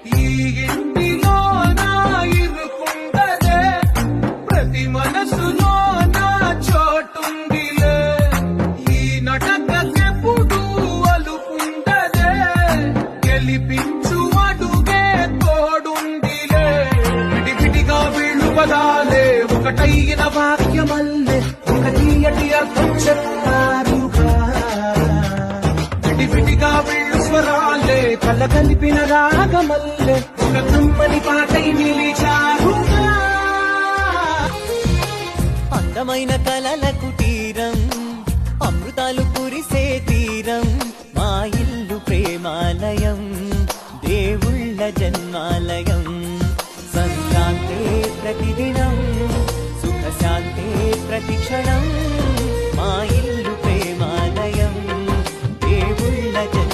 ఈ ఇంటిలో నా ఇరుకుండదే, ప్రతి మనసులో నా చోటుందిలే. ఈ నటకెప్పుడు అలుపుండదే, గెలిపించు అడుగే తోడుందిలే. విడివిడిగా వీళ్ళు పదాలే ఒకటైన వాక్యమల్లే, ఒక తీయటి అర్థం చెప్తారుగా. విడివిడిగా వీళ్ళు స్వరాలే కల కలిపిన రాగమల్లే, ఒక కమ్మని పాటై నిలిచారుగా. అందమైన కలల కుటీరం, అమృతాలు కురిసే తీరం, మా ఇల్లు ప్రేమాలయం, దేవుళ్ళ జన్మాలయం. సంక్రాంతే ప్రతిదినం, సుఖశాంతే ప్రతిక్షణం, మా ఇల్లు ప్రేమాలయం, దేవుళ్ళ జన్మాలయం.